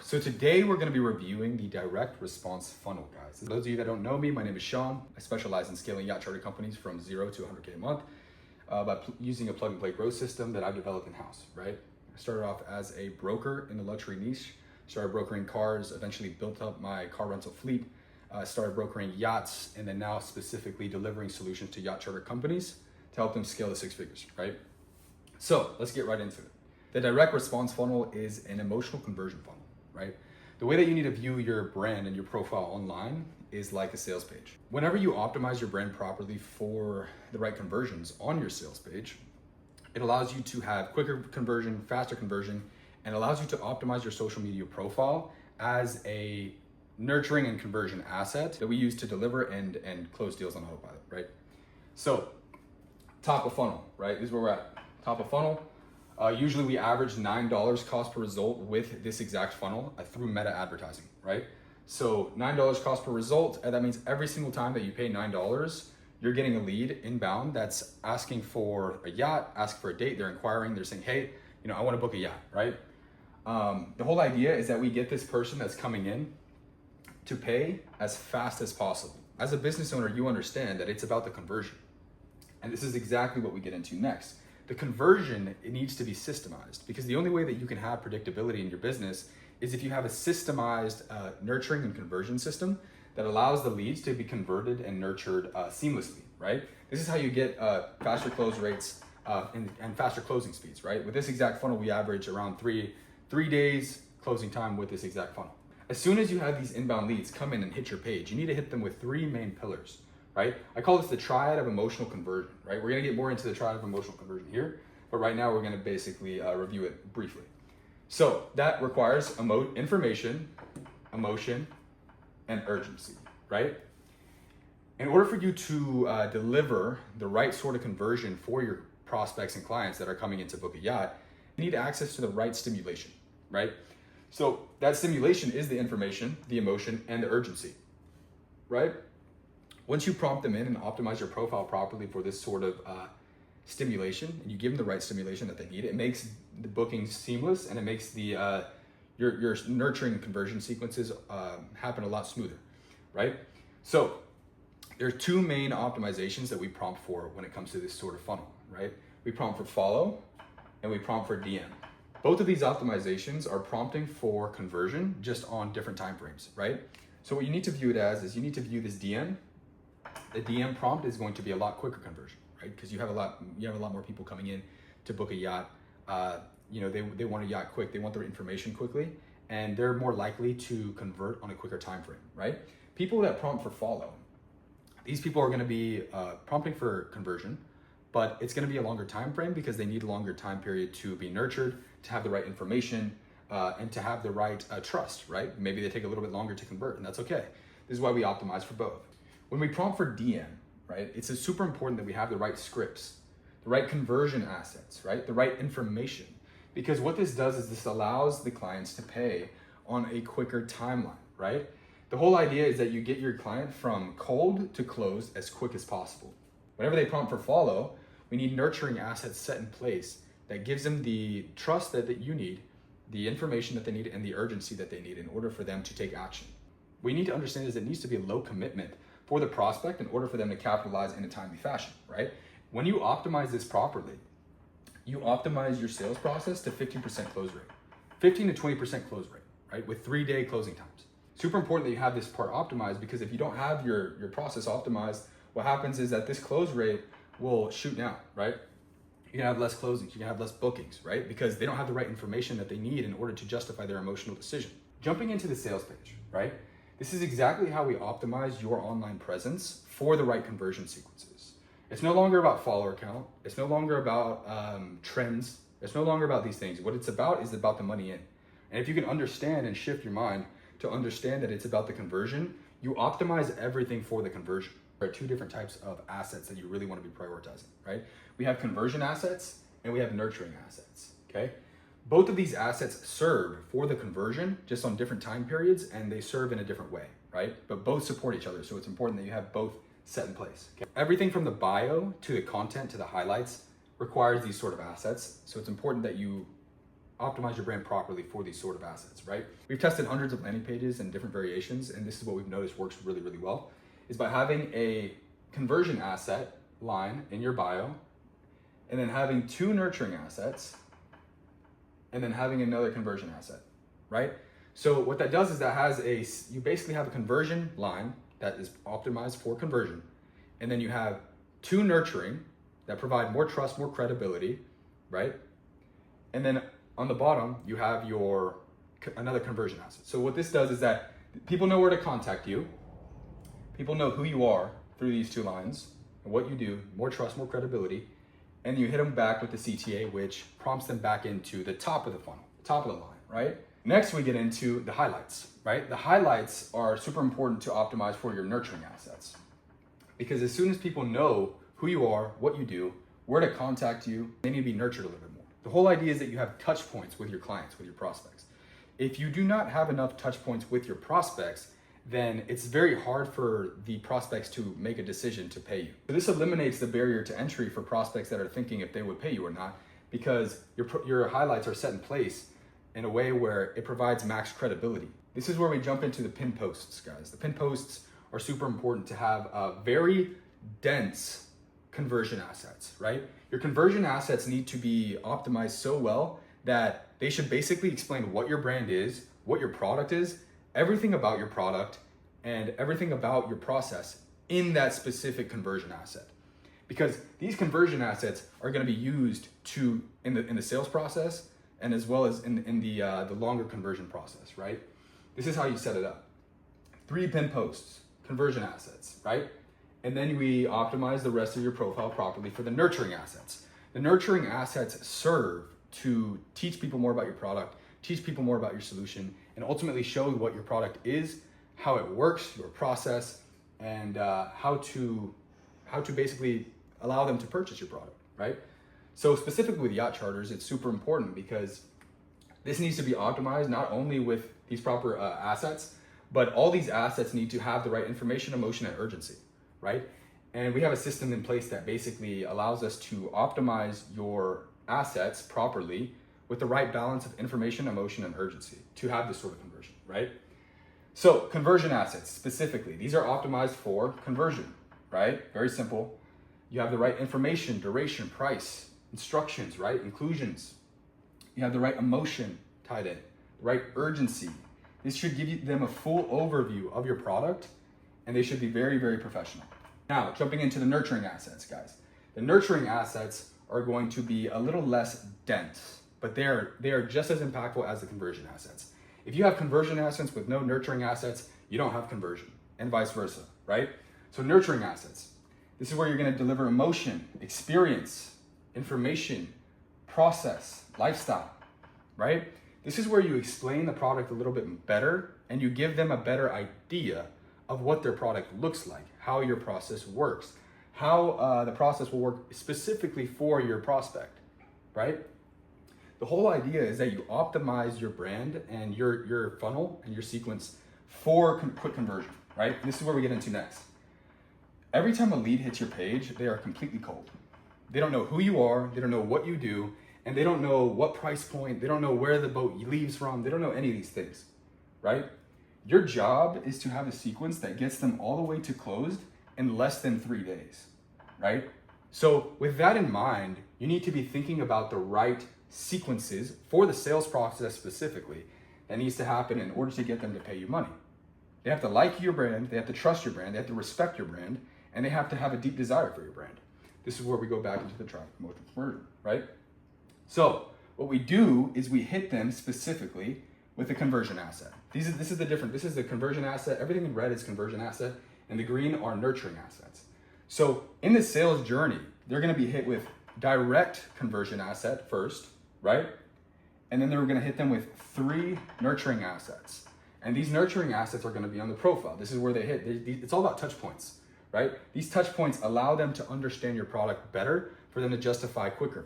So today we're going to be reviewing the direct response funnel, guys. For those of you that don't know me, my name is Sean. I specialize in scaling yacht charter companies from 0 to 100K a month by using a plug and play growth system that I've developed in-house, right? I started off as a broker in the luxury niche, started brokering cars, eventually built up my car rental fleet, started brokering yachts, and then now specifically delivering solutions to yacht charter companies to help them scale to 6 figures, right? So let's get right into it. The direct response funnel is an emotional conversion funnel, right? The way that you need to view your brand and your profile online is like a sales page. Whenever you optimize your brand properly for the right conversions on your sales page, it allows you to have quicker conversion, faster conversion, and allows you to optimize your social media profile as a nurturing and conversion asset that we use to deliver and close deals on autopilot, right? So top of funnel, right? This is where we're at. Top of funnel. Usually we average $9 cost per result with this exact funnel through meta advertising, right? So $9 cost per result, and that means every single time that you pay $9, you're getting a lead inbound that's asking for a yacht, asking for a date, they're inquiring, they're saying, hey, I want to book a yacht, right? The whole idea is that we get this person that's coming in to pay as fast as possible. As a business owner, you understand that it's about the conversion. And this is exactly what we get into next. The conversion, it needs to be systemized, because the only way that you can have predictability in your business is if you have a systemized nurturing and conversion system that allows the leads to be converted and nurtured seamlessly, right? This is how you get faster close rates and faster closing speeds, right? With this exact funnel, we average around three days closing time with this exact funnel. As soon as you have these inbound leads come in and hit your page, you need to hit them with 3 main pillars, right? I call this the triad of emotional conversion, right? We're gonna get more into the triad of emotional conversion here, but right now we're gonna basically review it briefly. So that requires information, emotion, and urgency, right? In order for you to deliver the right sort of conversion for your prospects and clients that are coming in to book a yacht, you need access to the right stimulation, right? So that stimulation is the information, the emotion, and the urgency, right? Once you prompt them in and optimize your profile properly for this sort of stimulation, and you give them the right stimulation that they need, it makes the booking seamless, and it makes the your nurturing and conversion sequences happen a lot smoother, right? So there are 2 main optimizations that we prompt for when it comes to this sort of funnel, right? We prompt for follow and we prompt for DM. Both of these optimizations are prompting for conversion just on different time frames, right? So what you need to view it as is you need to view this DM. The DM prompt is going to be a lot quicker conversion, right? Because you have a lot more people coming in to book a yacht. They want a yacht quick, they want their information quickly, and they're more likely to convert on a quicker time frame, right? People that prompt for follow, these people are going to be prompting for conversion, but it's going to be a longer time frame because they need a longer time period to be nurtured, to have the right information, and to have the right trust, right? Maybe they take a little bit longer to convert, and that's okay. This is why we optimize for both. When we prompt for DM, right, it's super important that we have the right scripts, the right conversion assets, right, the right information. Because what this does is this allows the clients to pay on a quicker timeline, right? The whole idea is that you get your client from cold to close as quick as possible. Whenever they prompt for follow, we need nurturing assets set in place that gives them the trust that you need, the information that they need, and the urgency that they need in order for them to take action. What you need to understand is it needs to be a low commitment for the prospect in order for them to capitalize in a timely fashion, right? When you optimize this properly, you optimize your sales process to 15% close rate, 15 to 20% close rate, right? With 3-day closing times. Super important that you have this part optimized, because if you don't have your process optimized, what happens is that this close rate will shoot down, right? You're gonna have less closings, you're gonna have less bookings, right? Because they don't have the right information that they need in order to justify their emotional decision. Jumping into the sales page, right? This is exactly how we optimize your online presence for the right conversion sequences. It's no longer about follower count. It's no longer about trends. It's no longer about these things. What it's about is about the money in. And if you can understand and shift your mind to understand that it's about the conversion, you optimize everything for the conversion. There are 2 different types of assets that you really want to be prioritizing, right? We have conversion assets and we have nurturing assets, okay? Both of these assets serve for the conversion just on different time periods, and they serve in a different way, right? But both support each other, so it's important that you have both set in place. Okay? Everything from the bio to the content to the highlights requires these sort of assets, so it's important that you optimize your brand properly for these sort of assets, right? We've tested hundreds of landing pages and different variations, and this is what we've noticed works really, really well, is by having a conversion asset line in your bio, and then having 2 nurturing assets, and then having another conversion asset, right? So what that does is you basically have a conversion line that is optimized for conversion, and then you have 2 nurturing that provide more trust, more credibility, right? And then on the bottom, you have another conversion asset. So what this does is that people know where to contact you. People know who you are through these 2 lines and what you do, more trust, more credibility. And you hit them back with the CTA, which prompts them back into the top of the funnel, top of the line, right? Next, we get into the highlights, right? The highlights are super important to optimize for your nurturing assets. Because as soon as people know who you are, what you do, where to contact you, they need to be nurtured a little bit more. The whole idea is that you have touch points with your clients, with your prospects. If you do not have enough touch points with your prospects, then it's very hard for the prospects to make a decision to pay you. So this eliminates the barrier to entry for prospects that are thinking if they would pay you or not, because your highlights are set in place in a way where it provides max credibility. This is where we jump into the pin posts, guys. The pin posts are super important to have very dense conversion assets, right? Your conversion assets need to be optimized so well that they should basically explain what your brand is, what your product is, everything about your product, and everything about your process in that specific conversion asset. Because these conversion assets are going to be used in the sales process and as well as in the longer conversion process, right? This is how you set it up. 3 pin posts, conversion assets, right? And then we optimize the rest of your profile properly for the nurturing assets. The nurturing assets serve to teach people more about your product, teach people more about your solution, and ultimately show what your product is, how it works, your process, and how to basically allow them to purchase your product, right? So specifically with yacht charters, it's super important because this needs to be optimized not only with these proper assets, but all these assets need to have the right information, emotion, and urgency, right? And we have a system in place that basically allows us to optimize your assets properly with the right balance of information, emotion, and urgency to have this sort of conversion, right? So conversion assets specifically, these are optimized for conversion, right? Very simple. You have the right information, duration, price, instructions, right? Inclusions. You have the right emotion tied in, the right urgency. This should give them a full overview of your product, and they should be very, very professional. Now, jumping into the nurturing assets, guys. The nurturing assets are going to be a little less dense, but they are just as impactful as the conversion assets. If you have conversion assets with no nurturing assets, you don't have conversion, and vice versa, right? So nurturing assets, this is where you're gonna deliver emotion, experience, information, process, lifestyle, right? This is where you explain the product a little bit better and you give them a better idea of what their product looks like, how your process works, how the process will work specifically for your prospect, right? The whole idea is that you optimize your brand and your funnel and your sequence for quick conversion, right? And this is where we get into next. Every time a lead hits your page, they are completely cold. They don't know who you are, they don't know what you do, and they don't know what price point, they don't know where the boat leaves from, they don't know any of these things, right? Your job is to have a sequence that gets them all the way to closed in less than 3 days, right? So with that in mind, you need to be thinking about the right sequences for the sales process specifically that needs to happen in order to get them to pay you money. They have to like your brand, they have to trust your brand, they have to respect your brand, and they have to have a deep desire for your brand. This is where we go back into the traffic promotion conversion, right? So what we do is we hit them specifically with a conversion asset. This is the conversion asset. Everything in red is conversion asset, and the green are nurturing assets. So in the sales journey, they're gonna be hit with direct conversion asset first, right? And then they're gonna hit them with 3 nurturing assets. And these nurturing assets are gonna be on the profile. This is where they hit. It's all about touch points, right? These touch points allow them to understand your product better for them to justify quicker,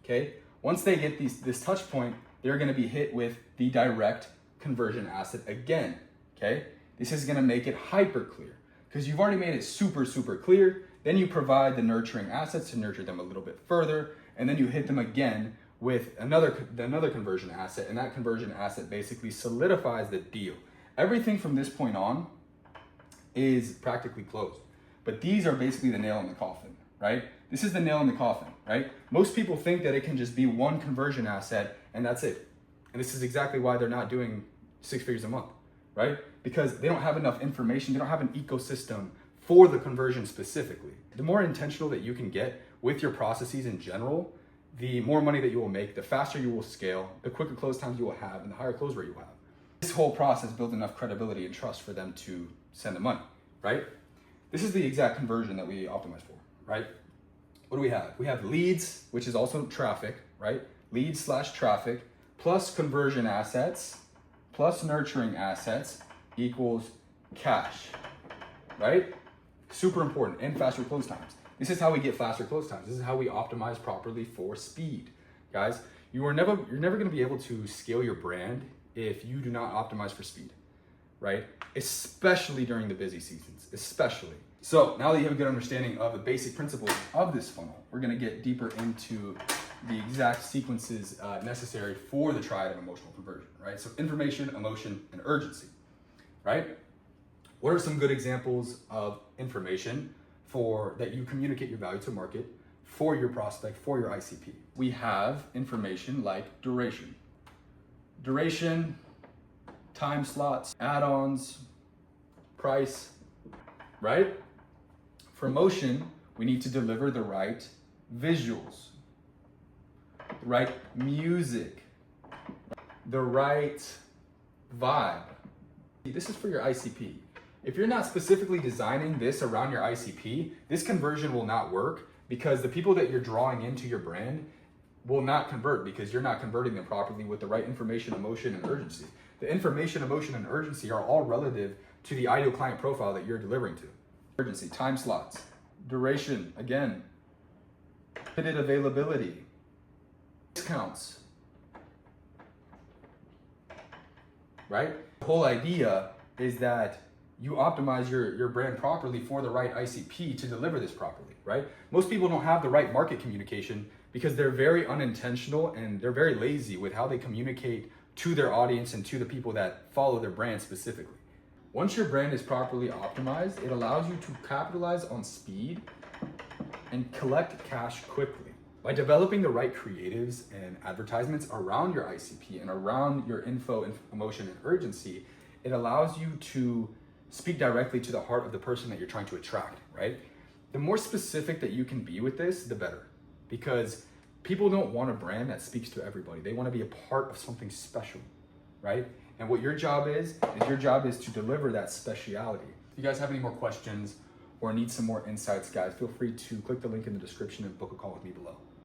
okay? Once they get this touch point, they're gonna be hit with the direct conversion asset again, okay? This is gonna make it hyper clear because you've already made it super, super clear. Then you provide the nurturing assets to nurture them a little bit further, and then you hit them again with another conversion asset, and that conversion asset basically solidifies the deal. Everything from this point on is practically closed. But these are basically the nail in the coffin, right? This is the nail in the coffin, right? Most people think that it can just be one conversion asset and that's it. And this is exactly why they're not doing 6 figures a month, right? Because they don't have enough information, they don't have an ecosystem for the conversion specifically. The more intentional that you can get with your processes in general, the more money that you will make, the faster you will scale, the quicker close times you will have, and the higher close rate you will have. This whole process builds enough credibility and trust for them to send the money, right? This is the exact conversion that we optimize for, right? What do we have? We have leads, which is also traffic, right? Leads / traffic plus conversion assets plus nurturing assets equals cash, right? Super important, and faster close times. This is how we get faster close times. This is how we optimize properly for speed. Guys, you're never gonna be able to scale your brand if you do not optimize for speed, right? Especially during the busy seasons, especially. So now that you have a good understanding of the basic principles of this funnel, we're gonna get deeper into the exact sequences necessary for the triad of emotional conversion, right? So information, emotion, and urgency, right? What are some good examples of information for that you communicate your value to market for your prospect, for your ICP? We have information like duration, time slots, add-ons, price, right? For emotion, we need to deliver the right visuals, the right music, the right vibe. This is for your ICP. If you're not specifically designing this around your ICP, this conversion will not work because the people that you're drawing into your brand will not convert because you're not converting them properly with the right information, emotion, and urgency. The information, emotion, and urgency are all relative to the ideal client profile that you're delivering to. Urgency, time slots, duration, again, limited availability, discounts, right? The whole idea is that you optimize your brand properly for the right ICP to deliver this properly, right? Most people don't have the right market communication because they're very unintentional and they're very lazy with how they communicate to their audience and to the people that follow their brand specifically. Once your brand is properly optimized, it allows you to capitalize on speed and collect cash quickly. By developing the right creatives and advertisements around your ICP and around your info, emotion, and urgency, it allows you to speak directly to the heart of the person that you're trying to attract, right? The more specific that you can be with this, the better. Because people don't want a brand that speaks to everybody. They want to be a part of something special, right? And what your job is to deliver that speciality. If you guys have any more questions or need some more insights, guys, feel free to click the link in the description and book a call with me below.